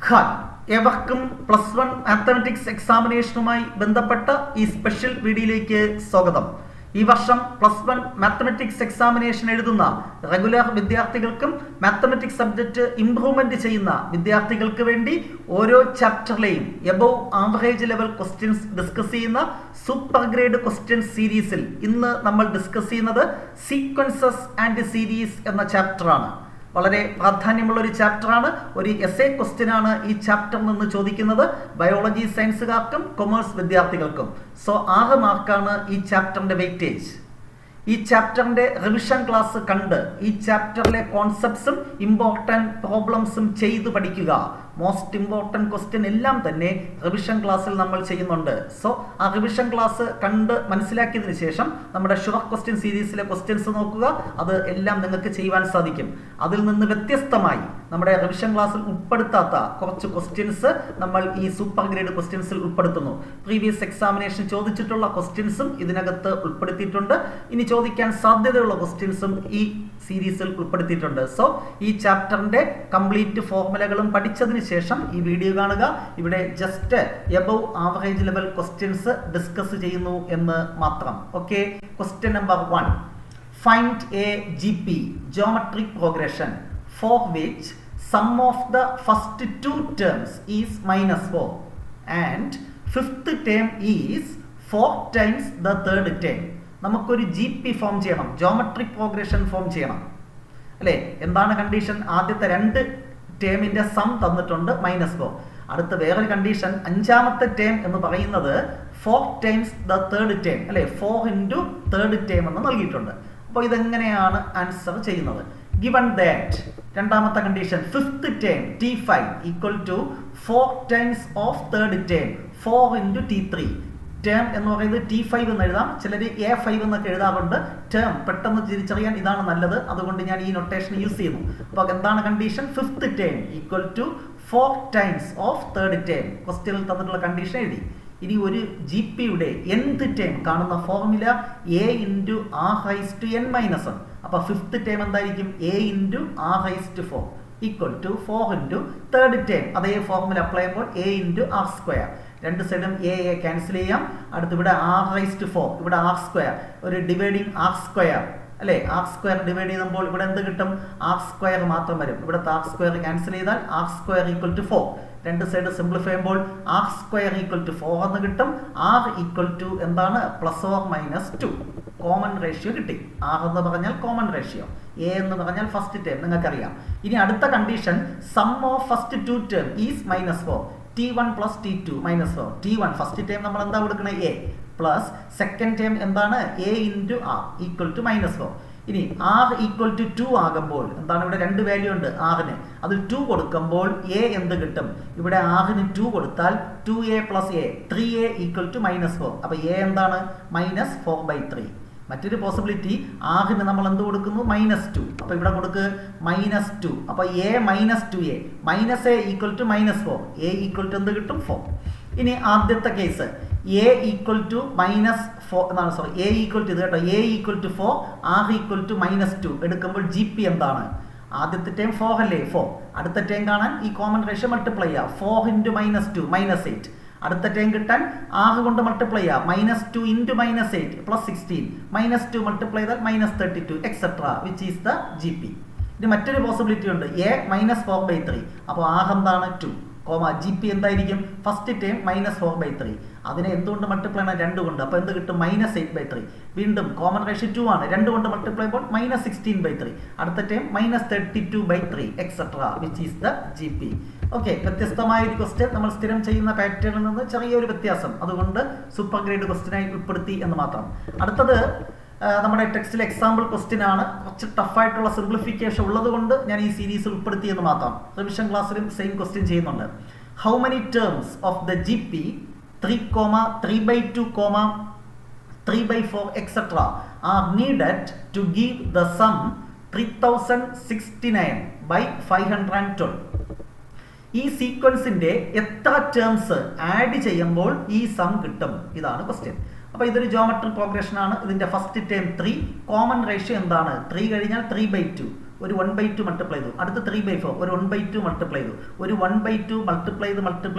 Hi, ഏവർക്കും +1 mathematics എക്സാമിനേഷനുമായി ബന്ധപ്പെട്ട ഈ സ്പെഷ്യൽ വീഡിയോയിലേക്ക് സ്വാഗതം. ഈ വർഷം +1 മാത്തമാറ്റിക്സ് എക്സാമിനേഷൻ എഴുതുന്ന റെഗുലർ വിദ്യാർത്ഥികൾക്കും മാത്തമാറ്റിക്സ് സബ്ജക്റ്റ് ഇംപ്രൂവ്മെന്റ് ചെയ്യുന്ന വിദ്യാർത്ഥികൾക്ക് വേണ്ടി ഓരോ ചാപ്റ്ററിലെയും above average level questions discuss ചെയ്യുന്ന സൂപ്പർ ഗ്രേഡ് ക്വസ്റ്റ്യൻ സീരീസിൽ ഇന്ന് നമ്മൾ ഡിസ്കസ് ചെയ്യുന്നത് സീക്വൻസസ് ആൻഡ് സീരീസ് എന്ന ചാപ്റ്ററാണ്. വളരെ പ്രാധാന്യമുള്ള ഒരു ചാപ്റ്ററാണ്. ഒരു എസ്സേ ക്വസ്റ്റ്യൻ ആണ് ഈ ചാപ്റ്ററിൽ നിന്ന് ചോദിക്കുന്നത്. ബയോളജി സയൻസുകാർക്കും കൊമേഴ്സ് വിദ്യാർത്ഥികൾക്കും. സോ 6 മാർക്കാണ് ഈ ചാപ്റ്ററിന്റെ വെയിറ്റേജ്. ഈ ചാപ്റ്ററിന്റെ റിവിഷൻ ക്ലാസ് കണ്ട് ഈ ചാപ്റ്ററിലെ കോൺസെപ്റ്റ്സും ഇമ്പോർട്ടൻറ്റ് പ്രോബ്ലംസും ചെയ്തു പഠിക്കുക. മോസ്റ്റ് ഇമ്പോർട്ടൻറ്റ് ക്വസ്റ്റ്യൻ എല്ലാം തന്നെ റിവിഷൻ ക്ലാസ്സിൽ നമ്മൾ ചെയ്യുന്നുണ്ട്. സോ ആ റിവിഷൻ ക്ലാസ് കണ്ട് മനസ്സിലാക്കിയതിന് ശേഷം നമ്മുടെ ഷുവർ ക്വസ്റ്റ്യൻ സീരീസിലെ ക്വസ്റ്റ്യൻസ് നോക്കുക. അത് എല്ലാം നിങ്ങൾക്ക് ചെയ്യുവാൻ സാധിക്കും. അതിൽ നിന്ന് വ്യത്യസ്തമായി നമ്മുടെ റിവിഷൻ ക്ലാസ്സിൽ ഉൾപ്പെടുത്താത്ത കുറച്ച് ക്വസ്റ്റ്യൻസ് നമ്മൾ ഈ സൂപ്പർ ഗ്രേഡ് ക്വസ്റ്റ്യൻസിൽ ഉൾപ്പെടുത്തുന്നു. പ്രീവിയസ് എക്സാമിനേഷൻ ചോദിച്ചിട്ടുള്ള ക്വസ്റ്റ്യൻസും ഇതിനകത്ത് ഉൾപ്പെടുത്തിയിട്ടുണ്ട്. ഇനി ചോദിക്കാൻ സാധ്യതയുള്ള ക്വസ്റ്റ്യൻസും ഈ സീരീസിൽ ഉൾപ്പെടുത്തിയിട്ടുണ്ട്. സോ ഈ ചാപ്റ്ററിന്റെ കംപ്ലീറ്റ് ഫോർമുലകളും പഠിച്ചതിന് ശേഷം ഈ വീഡിയോ കാണുക. ഇവിടെ just above average level questions discuss ചെയ്യുന്നു എന്ന് മാത്രം. Okay, question number 1. Find A GP geometric progression for which sum of the first 2 terms is -4 and 5th term is 4 times the 3rd term. നമുക്കൊരു GP form ചെയ്യണം, geometric progression form ചെയ്യണം അല്ലേ? എന്താണ് condition? ആദ്യത്തെ 2 ടേമിന്റെ some തന്നിട്ടുണ്ട് -4. അടുത്ത വേറൊരു condition, 5ാമത്തെ term എന്ന് പറയുന്നത് 4 ടൈംസ് ദ 3rd ടേം അല്ലെ, 4 into 3rd ടേം എന്ന് നൽകിയിട്ടുണ്ട്. അപ്പോൾ ഇതെങ്ങനെയാണ് ആൻസർ ചെയ്യുന്നത്? Given that, 2ാമത്തെ condition 5th term T5 equal to 4 times of 3rd term 4 into T3. Term എന്ന് പറയുന്നത് T5 എന്ന് എഴുതാം, ചിലർ A5 എന്നൊക്കെ എഴുതാറുണ്ട്. ടേം പെട്ടെന്ന് തിരിച്ചറിയാൻ ഇതാണ് നല്ലത്, അതുകൊണ്ട് ഞാൻ ഈ നൊട്ടേഷൻ യൂസ് ചെയ്യുന്നു. അപ്പോൾ എന്താണ് condition? 5th term equal to 4 times of 3rd term. ക്വസ്റ്റ്യനിൽ തന്നിട്ടുള്ള കണ്ടീഷൻ എഴുതി. ഇനി ഒരു GPയുടെ nth ടേം കാണുന്ന ഫോർമുല A into R⁻n-1. അപ്പോൾ 5th ടേം എന്തായിരിക്കും? A into R⁴ equal to 4 into 3rd term. അതേ ഫോർമുല അപ്ലൈ ചെയ്യുമ്പോൾ A into R². രണ്ട് സൈഡും എ ക്യാൻസൽ ചെയ്യാം. അടുത്ത് ഇവിടെ R⁴, ഇവിടെ R², ഒരു ഡിവൈഡിങ് R² അല്ലേ? R² ഡിവൈഡ് ചെയ്യുമ്പോൾ ഇവിടെ എന്ത് കിട്ടും? R² മാത്രം വരും. ഇവിടുത്തെ R² ക്യാൻസൽ ചെയ്താൽ R² ഈക്വൽ ടു 4. രണ്ട് സൈഡ് സിംപ്ലിഫൈ ചെയ്യുമ്പോൾ R² ഈക്വൽ ടു 4 എന്ന് കിട്ടും. R ഈക്വൽ ടു എന്താണ്? +or-2. കോമൺ റേഷ്യോ കിട്ടി. R എന്ന് പറഞ്ഞാൽ കോമൺ റേഷ്യോ, A എന്ന് പറഞ്ഞാൽ ഫസ്റ്റ് ടേം നിങ്ങൾക്കറിയാം. ഇനി അടുത്ത condition, sum of first 2 term is -4. T1 plus T2 -4. T1 first term നമ്മൾ എന്താ കൊടുക്കുന്നത്? A പ്ലസ് സെക്കൻഡ് ടേം എന്താണ്? A into R equal to -4. ഇനി R ഈക്വൽ ടു 2 ആകുമ്പോൾ എന്താണ്? ഇവിടെ 2 വാല്യൂ ഉണ്ട് Rന്. അതിൽ 2 കൊടുക്കുമ്പോൾ A എന്ത് കിട്ടും? ഇവിടെ Rന് 2 കൊടുത്താൽ 2A plus A 3A equal to -4. അപ്പോൾ A എന്താണ്? -4/3. മറ്റൊരു പോസിബിലിറ്റി, ആറിന് നമ്മൾ എന്ത് കൊടുക്കുന്നു? -2. അപ്പോൾ ഇവിടെ കൊടുക്ക് -2. അപ്പോൾ A -2A -A equal to -4. A equal to എന്ത് കിട്ടും? 4. ഇനി ആദ്യത്തെ കേസ് A ഈക്വൽ ടു -4 എന്നാണ്, സോറി, A ഈക്വൽ ടു ഇത് കേട്ടോ, A equal to 4, R equal to -2 എടുക്കുമ്പോൾ GP എന്താണ്? ആദ്യത്തെ ടേം 4 അല്ലേ? 4. അടുത്ത ടേം കാണാൻ ഈ കോമൺ റേഷ്യോ മൾട്ടിപ്ലൈ ചെയ്യാം. 4 into -2 -8. അടുത്ത ടേം കിട്ടാൻ R കൊണ്ട് മൾട്ടിപ്ലൈ ചെയ്യാം. -2 into -8 +16. -2 മൾട്ടിപ്ലൈ ചെയ്താൽ -32 etcetera which is the GP. ഇനി മറ്റൊരു പോസിബിലിറ്റി ഉണ്ട്, A -4/3. അപ്പോൾ R എന്താണ്? 2, GP എന്തായിരിക്കും? First term -4/3. അതിനെ എന്തുകൊണ്ട് മൾട്ടിപ്ലൈ ആണ്? 2 കൊണ്ട്. അപ്പോൾ എന്ത് കിട്ടും? -8/3. വീണ്ടും കോമൺ റേഷ്യോ 2 ആണ്, 2 കൊണ്ട് മൾട്ടിപ്ലൈ ചെയ്യുമ്പോൾ -16/3. അടുത്ത term -32/3 etcetera which is the GP. Okay, വ്യത്യസ്തമായ ഒരു ക്വസ്റ്റ്യൻ, നമ്മൾ സ്ഥിരം ചെയ്യുന്ന പാറ്റേണിൽ നിന്ന് ചെറിയൊരു വ്യത്യാസം, അതുകൊണ്ട് സൂപ്പർ ഗ്രേഡ് ക്വസ്റ്റ്യനായി ഉൾപ്പെടുത്തി എന്ന് മാത്രം. അടുത്തത് നമ്മുടെ ടെക്സ്റ്റിലെ എക്സാമ്പിൾ ക്വസ്റ്റ്യൻ ആണ്. കുറച്ച് ടഫായിട്ടുള്ള സിംപ്ലിഫിക്കേഷൻ ഉള്ളത് കൊണ്ട് ഞാൻ ഈ സീരീസിൽ ഉൾപ്പെടുത്തി എന്ന് മാത്രം. റിവിഷൻ ക്ലാസ്സിലും സെയിം ക്വസ്റ്റ്യൻ ചെയ്യുന്നുണ്ട്. How many terms of the GP 3, 3/2, 3/4 etcetera are needed to give the sum 3069/512. ഈ സീക്വൻസിന്റെ എത്ര ടേംസ് ആഡ് ചെയ്യുമ്പോൾ ഈ സം കിട്ടും? ഇതാണ് ക്വസ്റ്റ്യൻ. അപ്പോൾ ഇതൊരു ജോമെട്രിക് പ്രോഗ്രഷൻ ആണ്. ഇതിന്റെ ഫസ്റ്റ് ടേം 3, കോമൺ റേഷ്യോ എന്താണ്? 3 കഴിഞ്ഞാൽ 3/2, ഒരു 1/2 മൾട്ടിപ്ലൈ ചെയ്തു, അടുത്ത് 3/4 ഒരു 1/2 മൾട്ടിപ്ലൈ ചെയ്തു, ഒരു 1/2 മൾട്ടിപ്ലൈ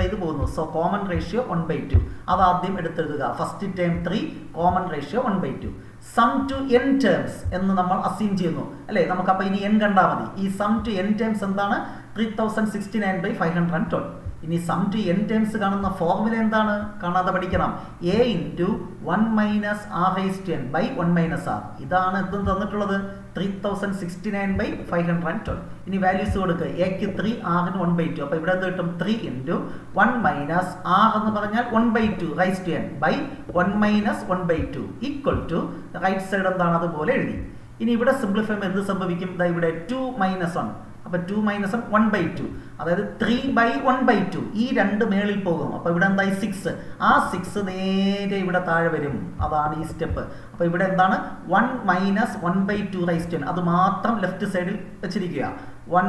ചെയ്ത് പോകുന്നു. So common ratio 1/2. അത് ആദ്യം എടുത്തെഴുതുക. First term 3, common ratio 1/2. Sum to n terms എന്ന് നമ്മൾ അസ്യൂം ചെയ്യുന്നു അല്ലേ. നമുക്ക് അപ്പോൾ ഇനി n കണ്ടാൽ മതി. ഈ സം ടു n ടേംസ് എന്താണ്? 3069/512. ഇനി സം ടു n ടേംസ് കാണുന്ന ഫോർമുല എന്താണ്? കാണാതെ പഠിക്കണം. a × 1 - r/n/1 - r. ഇതാണ് എന്തും തന്നിട്ടുള്ളത് 3069/512. ഇനി വാല്യൂസ് കൊടുക്കുക. എക്ക് 3, ആറിന് 1/2. അപ്പോൾ ഇവിടെ എന്ത് കിട്ടും? 3 × 1 - r എന്ന് പറഞ്ഞാൽ 1/2/n/1 - 1/2 equal to right side എന്താണ് അതുപോലെ എഴുതി. ഇനി ഇവിടെ സിംപ്ലിഫൈ ചെയ്യുമ്പോൾ എന്ത് സംഭവിക്കും? ഇവിടെ 2 - 1. അപ്പോൾ 2 - 1 1/2, അതായത് 3/1/2. ഈ 2 മേളിൽ പോകും. അപ്പോൾ ഇവിടെ എന്തായി? 6. ആ 6 നേരെ ഇവിടെ താഴെ വരും. അതാണ് ഈ സ്റ്റെപ്പ്. അപ്പോൾ ഇവിടെ എന്താണ്? 1 - 1/2/n. അത് മാത്രം ലെഫ്റ്റ് സൈഡിൽ വെച്ചിരിക്കുക. 1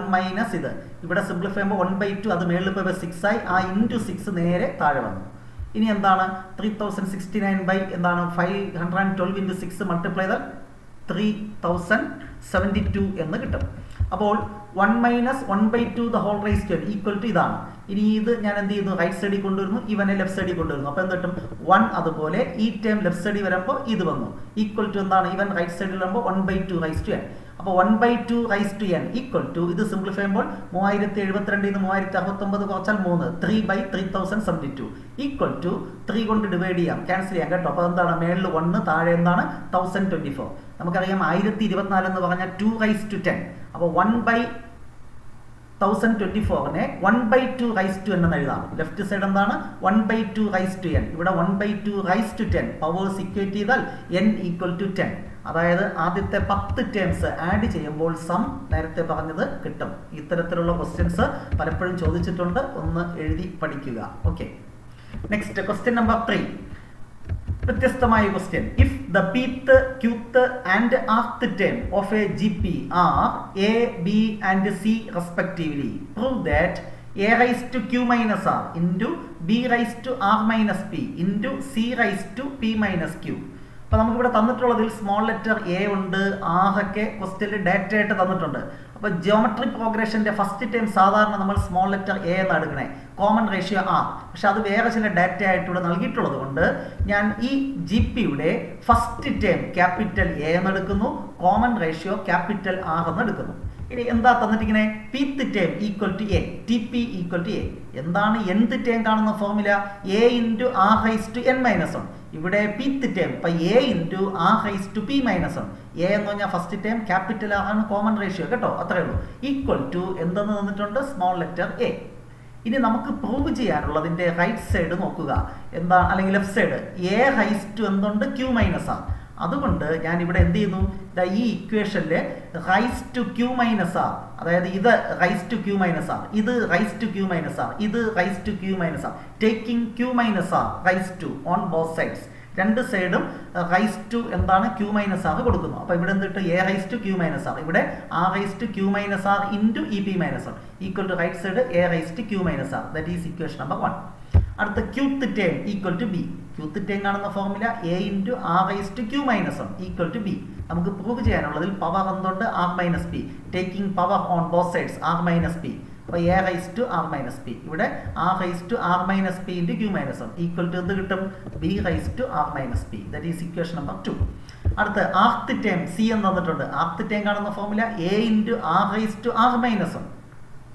- ഇത് ഇവിടെ സിംപ്ലിഫൈ ചെയ്യുമ്പോൾ 1/2, അത് മേളിൽ പോയി 6 ആയി. ആ ഇൻറ്റു 6 നേരെ താഴെ വന്നു. ഇനി എന്താണ്? 3069/512 × 6 മൾട്ടിപ്ലൈ ചെയ്താൽ 3072 എന്ന് കിട്ടും. അപ്പോൾ 1 - 1/2 ഈക്വൽ ടു ഇതാണ്. ഇനി ഇത് ഞാൻ എന്ത് ചെയ്യുന്നു? റൈറ്റ് സൈഡിൽ കൊണ്ടുവരുന്നു, ഇവനെ ലെഫ്റ്റ് സൈഡിൽ കൊണ്ടുവരുന്നു. അപ്പോൾ എന്ത് കിട്ടും? 1 അതുപോലെ ഈ ടേം ലെഫ്റ്റ് സൈഡിൽ വരുമ്പോൾ ഇത് വന്നു. ഈക്വൽ ടു എന്താണ്? ഇവൻ റൈറ്റ് സൈഡിൽ വരുമ്പോൾ 1/2/n. അപ്പോൾ 1/2/n ഈക്വൽ ടു ഇത് സിംപ്ലിഫൈ ചെയ്യുമ്പോൾ 3072 ന്ന് 3069 കുറച്ചാൽ 3, 3/3072 ഈക്വൽ ടു 3 കൊണ്ട് ഡിവൈഡ് ചെയ്യാം, ക്യാൻസൽ ചെയ്യാം കേട്ടോ. അപ്പോൾ എന്താണ്? മേളിൽ 1, താഴെ എന്താണ്? 1024. നമുക്കറിയാം 1024 എന്ന് പറഞ്ഞാൽ 2/10. അപ്പോൾ 1/1024നെ 1/2/n എന്ന് എഴുതാം. ലെഫ്റ്റ് സൈഡ് എന്താണ്? 1/2/n. ഇവിടെ 1/2/10 പവേഴ്സ് ഇക്വേറ്റ് ചെയ്താൽ n ഈക്വൽ ടു 10. അതായത് ആദ്യത്തെ 10 ടേംസ് ആഡ് ചെയ്യുമ്പോൾ സം നേരത്തെ പറഞ്ഞത് കിട്ടും. ഇത്തരത്തിലുള്ള ക്വസ്റ്റ്യൻസ് പലപ്പോഴും ചോദിച്ചിട്ടുണ്ട്. ഒന്ന് എഴുതി പഠിക്കുക. Okay, next question number 3. വ്യത്യസ്തമായ question. If the pth, qth and rth term of a GP are a, b and c respectively, prove that a raised to q minus r into b raised to r minus p into c raised to p minus q. അപ്പോൾ നമുക്കിവിടെ തന്നിട്ടുള്ളതിൽ small letter A ഉണ്ട്, ആറൊക്കെ ക്വസ്റ്റ്യനിൽ data ആയിട്ട് തന്നിട്ടുണ്ട്. അപ്പോൾ geometric പ്രോഗ്രഷൻ്റെ first time സാധാരണ നമ്മൾ small letter A എന്ന് എടുക്കണേ, കോമൺ റേഷ്യോ ആർ. പക്ഷെ അത് വേറെ ചില ഡാറ്റ ആയിട്ട് ഇവിടെ നൽകിയിട്ടുള്ളത് കൊണ്ട് ഞാൻ ഈ ജി പിയുടെ ഫസ്റ്റ് ടൈം ക്യാപിറ്റൽ എ എന്ന് എടുക്കുന്നു, കോമൺ റേഷ്യോ ക്യാപിറ്റൽ ആർ എന്ന് എടുക്കുന്നു. ഇനി എന്താ തന്നിട്ടിങ്ങനെ? pth term equal to A, T P equal to A. എന്താണ് nth ടേം കാണുന്ന ഫോർമുല? a × r⁻n−1. ഇവിടെ pth ടേം അപ്പോൾ a × r⁻p−1. a എന്ന് പറഞ്ഞാൽ ഫസ്റ്റ് ടേം ക്യാപിറ്റൽ ആണ്, കോമൺ റേഷ്യോ കേട്ടോ, അത്രയേ ഉള്ളൂ. ഈക്വൽ ടു എന്തെന്ന് തന്നിട്ടുണ്ട്? Small letter A. ഇനി നമുക്ക് പ്രൂവ് ചെയ്യാനുള്ളതിൻ്റെ റൈറ്റ് സൈഡ് നോക്കുക. എന്താ, അല്ലെങ്കിൽ ലെഫ്റ്റ് സൈഡ് a⁻ എന്തുണ്ട്? q - r. അതുകൊണ്ട് ഞാൻ ഇവിടെ എന്ത് ചെയ്യുന്നു? ഈ ഇക്വേഷനിലെ റൈസ് ടു q - r, അതായത് ഇത് റൈസ് ടു q - r, ഇത് റൈസ് ടു q - r, ഇത് raise to q - r, taking q - r raise to on both sides. രണ്ട് സൈഡും റൈസ് ടു എന്താണ്? q - r കൊടുക്കുന്നു. അപ്പോൾ ഇവിടെ എന്തിട്ട്? a⁻q - r. ഇവിടെ r⁻q - r into EP - 1 equal to right side a⁻q - r. That is equation number 1. അടുത്ത qth term equal to b. qth term കാണുന്ന formula a × r⁻q - 1 equal to b. നമുക്ക് prove ചെയ്യാനുള്ളതിൽ power എന്തുണ്ട്? r-p, taking power on both sides r-p. അപ്പോൾ a⁻r-p. ഇവിടെ r⁻p into q - 1 equal to എന്ത് കിട്ടും? b⁻r-p. That is equation number 2. അടുത്ത rth term c എന്ന് തന്നിട്ടുണ്ട്. rth ടേം കാണുന്ന ഫോർമുല a × r⁻r-1.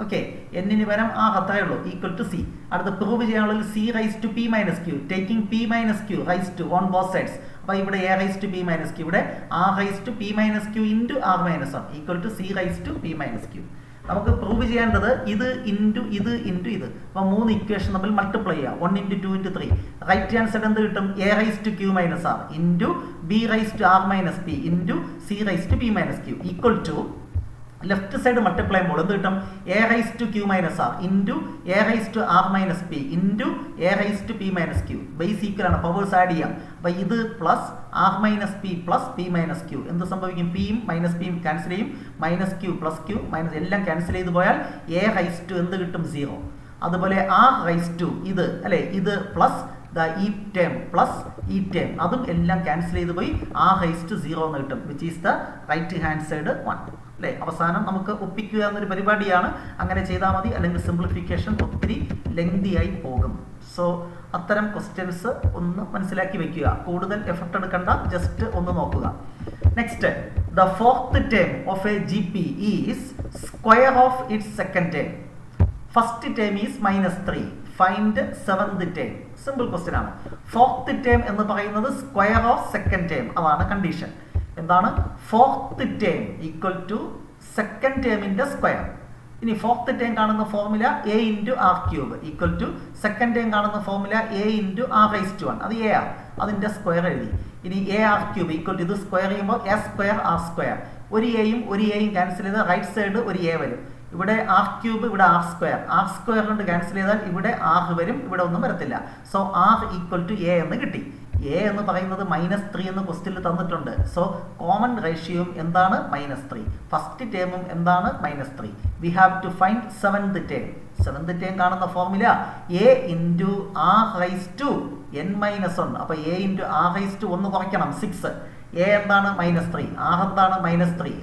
ഓക്കെ, എന്നിന് പകരം ആ അത്രയേ ഉള്ളൂ, ഈക്വൽ ടു സി. അടുത്ത പ്രൂവ് ചെയ്യാനുള്ളത് c⁻p - q, taking p - q raise to on both sides. അപ്പോൾ ഇവിടെ a⁻p - q, ഇവിടെ r⁻p - q into r-1 equal to c⁻p - q. നമുക്ക് പ്രൂവ് ചെയ്യേണ്ടത് ഇത് ഇൻറ്റു ഇത് ഇൻറ്റു ഇത്. അപ്പോൾ 3 ഇക്വേഷൻ തമ്മിൽ മൾട്ടിപ്ലൈ ചെയ്യാം. 1 × 2 × 3. റൈറ്റ് ഹാൻഡ് സൈഡ് എന്ത് കിട്ടും? a⁻q - r into b⁻r-p into c⁻p - q equal to left side multiply ചെയ്യുമ്പോൾ എന്ത് കിട്ടും? a⁻q - r into a⁻r-p into a⁻p - q. Base equal ആണ്, പവേഴ്സ് ആഡ് ചെയ്യാം. അപ്പോൾ ഇത് plus r-p plus p - q. എന്ത് സംഭവിക്കും? പിയും -pയും ക്യാൻസൽ ചെയ്യും. -q പ്ലസ് q മൈനസ് എല്ലാം ക്യാൻസൽ ചെയ്ത് പോയാൽ a⁻2 എന്ത് കിട്ടും? 0. അതുപോലെ r⁻2 ഇത് അല്ലേ, ഇത് പ്ലസ് ഈ ടേം പ്ലസ് ഈ ടേം, അതും എല്ലാം ക്യാൻസൽ ചെയ്ത് പോയി r⁻0 എന്ന് കിട്ടും, which is the right hand side 1. അല്ലേ? അവസാനം നമുക്ക് ഒപ്പിക്കുക എന്നൊരു പരിപാടിയാണ്. അങ്ങനെ ചെയ്താൽ മതി, അല്ലെങ്കിൽ സിംപ്ലിഫിക്കേഷൻ ഒത്തിരി ലെങ്തി ആയി പോകും. സോ അത്തരം ക്വസ്റ്റ്യൻസ് ഒന്ന് മനസ്സിലാക്കി വെക്കുക. കൂടുതൽ എഫർട്ട് എടുക്കണ്ട, ജസ്റ്റ് ഒന്ന് നോക്കുക. Next, the fourth term of a GP is square of its second term. First term is -3. Find seventh term. Simple question ആണ്. ഫോർത്ത് ടേം എന്ന് പറയുന്നത് സ്ക്വയർ ഓഫ് സെക്കൻഡ് ടേം, അതാണ് കണ്ടീഷൻ. എന്താണ്? Fourth term equal to second ടേമിന്റെ square. ഇനി fourth term കാണുന്ന formula a × r³ equal to second term കാണുന്ന formula a × r⁻1. അത് a ആണ്, അതിന്റെ സ്ക്വയർ എഴുതി. ഇനി a r³ ഈക്വൽ ടു ഇത് സ്ക്വയർ ചെയ്യുമ്പോൾ a² r². ഒരു എയും ഒരു എയും ക്യാൻസൽ ചെയ്ത് റൈറ്റ് സൈഡ് ഒരു a വരും. ഇവിടെ r³ ഇവിടെ r² കൊണ്ട് ക്യാൻസൽ ചെയ്താൽ ഇവിടെ r വരും, ഇവിടെ ഒന്നും വരത്തില്ല. So r equal to a എന്ന് കിട്ടി. a എന്ന് പറയുന്നത് -3 എന്ന് ക്വസ്റ്റ്യനിൽ തന്നിട്ടുണ്ട്. സോ കോമൺ റേഷ്യോയും എന്താണ്? -3. ഫസ്റ്റ് ടേമും എന്താണ്? -3. We have to find seventh term. Seventh term കാണുന്ന ഫോർമുല a × r⁻n−1. അപ്പൊ a × r⁻1 കുറയ്ക്കണം, 6. a എന്താണ്? -3. r എന്താണ്? -3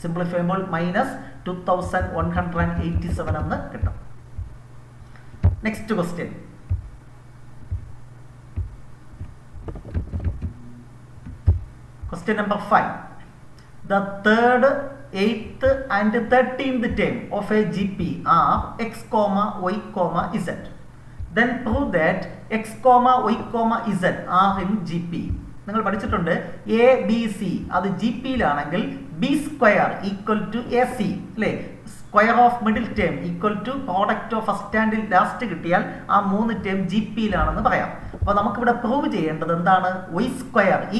സിംപ്ലിഫൈ ചെയ്യുമ്പോൾ -2187 എന്ന് കിട്ടും. Next question. Question number 5. The third, 8th and 13th term of a GP are x, y, z. Then prove that x, y, z are in GP. നിങ്ങൾ പഠിച്ചിട്ടുണ്ട് ABC അത് GPയിലാണെങ്കിൽ B² ഈക്വൽ ടു AC അല്ലേ? Square of middle term equal to product of first and last കിട്ടിയാൽ ആ 3 term GPയിലാണെന്ന് പറയാം. അപ്പോൾ നമുക്കിവിടെ പ്രൂവ് ചെയ്യേണ്ടത് എന്താണ്? y²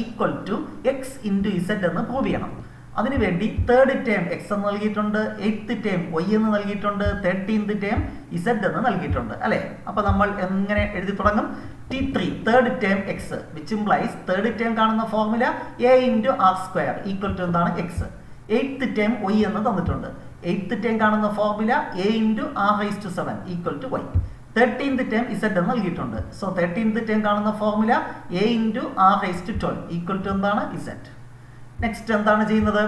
equal to x × z എന്ന് പ്രൂവ് ചെയ്യണം. അതിനുവേണ്ടി തേർഡ് ടേം എക്സ് എന്ന് നൽകിയിട്ടുണ്ട്, 8th ടേം y എന്ന് നൽകിയിട്ടുണ്ട്, 13th ടേം z എന്ന് നൽകിയിട്ടുണ്ട് അല്ലേ? അപ്പോൾ നമ്മൾ എങ്ങനെ എഴുതി തുടങ്ങും? T3 third term x which implies third term കാണുന്ന formula a × r² equal to എന്താണ്? x. 8th ടേം y എന്ന് തന്നിട്ടുണ്ട്. 8th ടേം കാണുന്ന formula a × r⁻7 equal to y. 13th term z എന്ന് നൽകിയിട്ടുണ്ട്. സോ 13th ടേം കാണുന്ന formula a × r⁻12 equal to എന്താണ്? z. Next എന്താണ് ചെയ്യുന്നത്?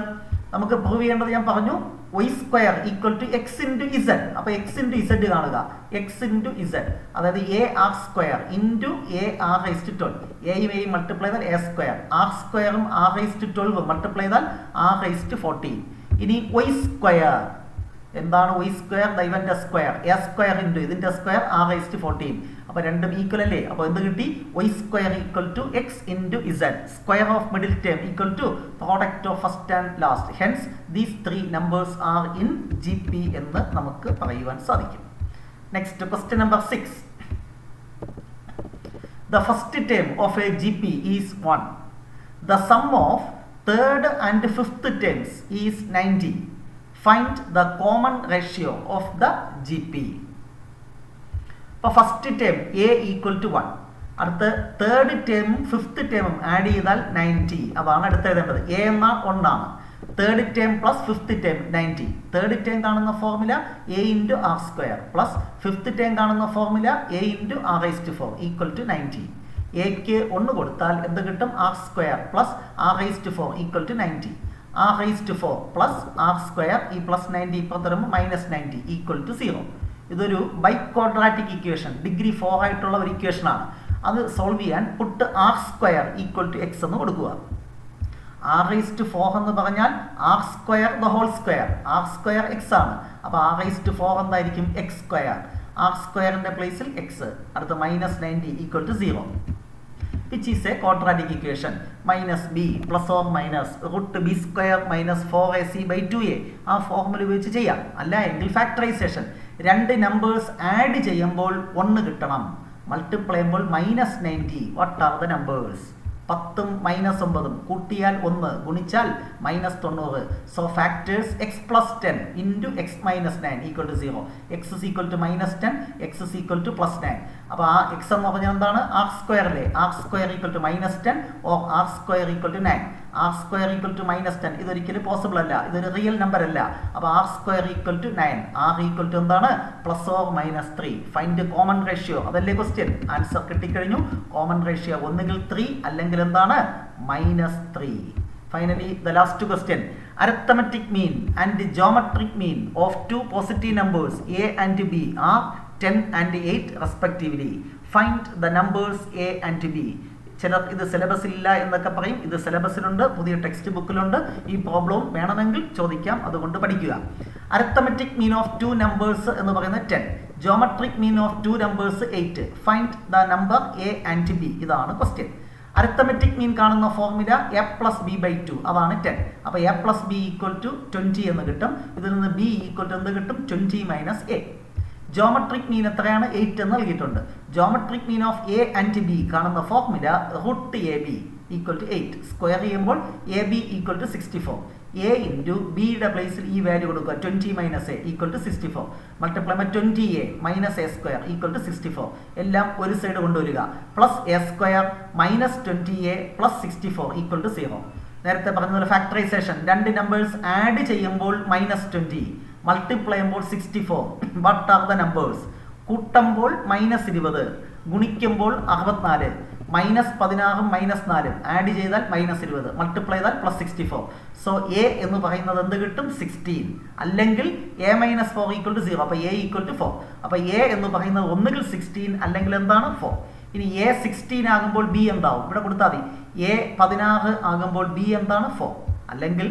നമുക്ക് പ്രൂവ് ചെയ്യേണ്ടത് ഞാൻ പറഞ്ഞു y² equal to x × z. അപ്പോൾ x × z കാണുക. x × z അതായത് ar² × ar⁻12. എയും എയും മൾട്ടിപ്ലൈ ചെയ്താൽ a², r² r⁻12 മൾട്ടിപ്ലൈ ചെയ്താൽ r⁻14. ഇനി y² എന്താണ്? y² ഇവന്റെ സ്ക്വയർ a² × ഇതിന്റെ സ്ക്വയർ r⁻14. അപ്പോൾ രണ്ടും ഈക്വൽ അല്ലേ? അപ്പോൾ എന്ത് കിട്ടി? y² equal to x × z. Square of middle term equal to product of first and last. Hence these 3 numbers are in GP എന്ന് നമുക്ക് പറയുവാൻ സാധിക്കും. Next question number 6. The first term of a GP is 1. The sum of third and fifth terms is 90. Find the common ratio of the GP. അപ്പോൾ first term a equal to 1. അടുത്ത third ടേമും fifth ടേമും add ചെയ്താൽ 90. അതാണ് അടുത്ത് എഴുതേണ്ടത്. a എന്ന 1 ആണ്. Third term plus fifth term 90. Third term കാണുന്ന formula a × r² plus fifth term കാണുന്ന formula a × r⁻4 equal to 90. എക്ക് 1 കൊടുത്താൽ എന്ത് കിട്ടും? r² plus r⁻4 equal to 90. r⁻4 plus r² ഈ പ്ലസ് 90 ഇപ്പുറത്ത് വരുമ്പോൾ -90 ഈക്വൽ ടു 0. ഇതൊരു ബൈ ക്വാഡ്രാറ്റിക് ഇക്വേഷൻ, ഡിഗ്രി 4 ആയിട്ടുള്ള ഒരു ഇക്വേഷൻ ആണ്. അത് സോൾവ് ചെയ്യാൻ puttu r² equal to x എന്ന് കൊടുക്കുക. r⁻4 എന്ന് പറഞ്ഞാൽ r² the whole square, r² x ആണ്. അപ്പോൾ r⁻4 എന്തായിരിക്കും? x². r²ന്റെ പ്ലേസിൽ x. അടുത്ത -90 equal to 0. which is a quadratic equation. -b plus or minus √b² - 4ac/2a ആ ഫോർമുല ഉപയോഗിച്ച് ചെയ്യാം. അല്ല എങ്കിൽ ഫാക്ടറൈസേഷൻ. 2 നമ്പേഴ്സ് ആഡ് ചെയ്യുമ്പോൾ 1 കിട്ടണം. മൾട്ടിപ്ലൈ ചെയ്യുമ്പോൾ -90. What are the numbers? 10ഉം -9ഉം കൂട്ടിയാൽ 1, ഗുണിച്ചാൽ -90. So factors x + 10 × x - 9 equal to 0. x is equal to -10, x is equal to +9. അപ്പോൾ ആ x എന്ന് പറഞ്ഞാൽ എന്താണ്? r² അല്ലേ? r² equal to -10 or r² equal to 9. r² equal to -10 ഇതൊരിക്കലും പോസിബിൾ അല്ല, ഇതൊരു റിയൽ നമ്പർ അല്ല. അപ്പോൾ r² equal to 9, r equal to എന്താണ്? +or-3. Find common ratio. അതല്ലേ ക്വസ്റ്റ്യൻ. ആൻസർ കിട്ടിക്കഴിഞ്ഞു. കോമൺ റേഷ്യോ ഒന്നുകിൽ 3 അല്ലെങ്കിൽ എന്താണ്? -3. Finally the last question. arithmetic mean and geometric mean of two positive numbers a and b are 10 and 8 respectively. Find the numbers a and b. ചിലർ ഇത് സിലബസിൽ ഇല്ല എന്നൊക്കെ പറയും. ഇത് സിലബസിലുണ്ട്, പുതിയ ടെക്സ്റ്റ് ബുക്കിലുണ്ട്. ഈ പ്രോബ്ലം വേണമെങ്കിൽ ചോദിക്കാം, അതുകൊണ്ട് പഠിക്കുക. Arithmetic mean of two numbers എന്ന് പറയുന്നത് 10. Geometric mean of two numbers 8. Find the number A and B. ഇതാണ് ക്വസ്റ്റ്യൻ. അരിത്തമെറ്റിക് മീൻ കാണുന്ന formula a plus B by 2, അതാണ് 10. അപ്പോൾ a plus B equal to 20 എന്ന് കിട്ടും. ഇതിൽ നിന്ന് ബി ഈക്വൽ ടു എന്ത് കിട്ടും? 20 മൈനസ് എ. ജോമെട്രിക് മീൻ എത്രയാണ്? 8 എന്ന് നൽകിയിട്ടുണ്ട്. Geometric mean of A and B കാണുന്ന formula root A B equal to 8. Square ചെയ്യുമ്പോൾ A B equal to 64. A into ബിയുടെ പ്ലേസിൽ ഈ വാല്യൂ കൊടുക്കുക, 20 minus A equal to 64. Multiply 20a minus A square equal to 64. എല്ലാം ഒരു side കൊണ്ടുവരിക. Plus A square minus 20a plus 64 equal to 0. നേരത്തെ പറഞ്ഞ ഫാക്ടറൈസേഷൻ, രണ്ട് നമ്പേഴ്സ് ആഡ് ചെയ്യുമ്പോൾ മൈനസ് 20, മൾട്ടിപ്ലൈ ചെയ്യുമ്പോൾ 64. What are the numbers? കൂട്ടുമ്പോൾ മൈനസ് 20, ഗുണിക്കുമ്പോൾ 64, മൈനസ് 16 മൈനസ് 4 ആഡ് ചെയ്താൽ മൈനസ് 20, മൾട്ടിപ്ലൈ ചെയ്താൽ പ്ലസ് 64. സോ എ എന്ന് പറയുന്നത് എന്ത് കിട്ടും? 16. അല്ലെങ്കിൽ എ മൈനസ് 4 ഈക്വൽ ടു 0. അപ്പോൾ എ ഈക്വൽ ടു 4. അപ്പോൾ എ എന്ന് പറയുന്നത് ഒന്നുകിൽ 16 അല്ലെങ്കിൽ എന്താണ്? 4. ഇനി എ 16 ആകുമ്പോൾ ബി എന്താവും? ഇവിടെ കൊടുത്താൽ മതി. എ 16 ആകുമ്പോൾ ബി എന്താണ്? 4. അല്ലെങ്കിൽ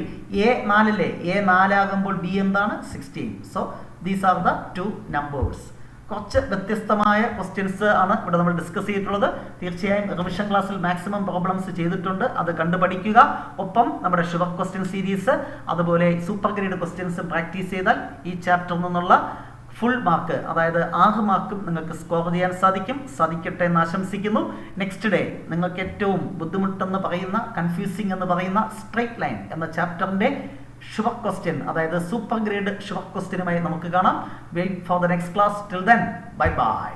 എ 4 അല്ലേ? എ 4 ആകുമ്പോൾ ബി എന്താണ്? 16. So these are the two numbers. കുറച്ച് വ്യത്യസ്തമായ ക്വസ്റ്റ്യൻസ് ആണ് ഇവിടെ നമ്മൾ ഡിസ്കസ് ചെയ്തിട്ടുള്ളത്. തീർച്ചയായും റിവിഷൻ ക്ലാസ്സിൽ മാക്സിമം പ്രോബ്ലംസ് ചെയ്തിട്ടുണ്ട്, അത് കണ്ടുപഠിക്കുക. ഒപ്പം നമ്മുടെ ഷുവർ ക്വസ്റ്റ്യൻ സീരീസ്, അതുപോലെ സൂപ്പർ ഗ്രേഡ് ക്വസ്റ്റ്യൻസ് പ്രാക്ടീസ് ചെയ്താൽ ഈ ചാപ്റ്ററിൽ നിന്നുള്ള ഫുൾ മാർക്ക്, അതായത് 6 മാർക്കും നിങ്ങൾക്ക് സ്കോർ ചെയ്യാൻ സാധിക്കട്ടെ എന്ന് ആശംസിക്കുന്നു. നെക്സ്റ്റ് ഡേ നിങ്ങൾക്ക് ഏറ്റവും ബുദ്ധിമുട്ടെന്ന് പറയുന്ന, കൺഫ്യൂസിംഗ് എന്ന് പറയുന്ന സ്ട്രൈറ്റ് ലൈൻ എന്ന ചാപ്റ്ററിന്റെ ഷുവർ ക്വസ്റ്റ്യൻ, അതായത് സൂപ്പർ ഗ്രേഡ് ഷുവർ ക്വസ്റ്റ്യനുമായി നമുക്ക് കാണാം. Wait for the next class. Till then, bye by.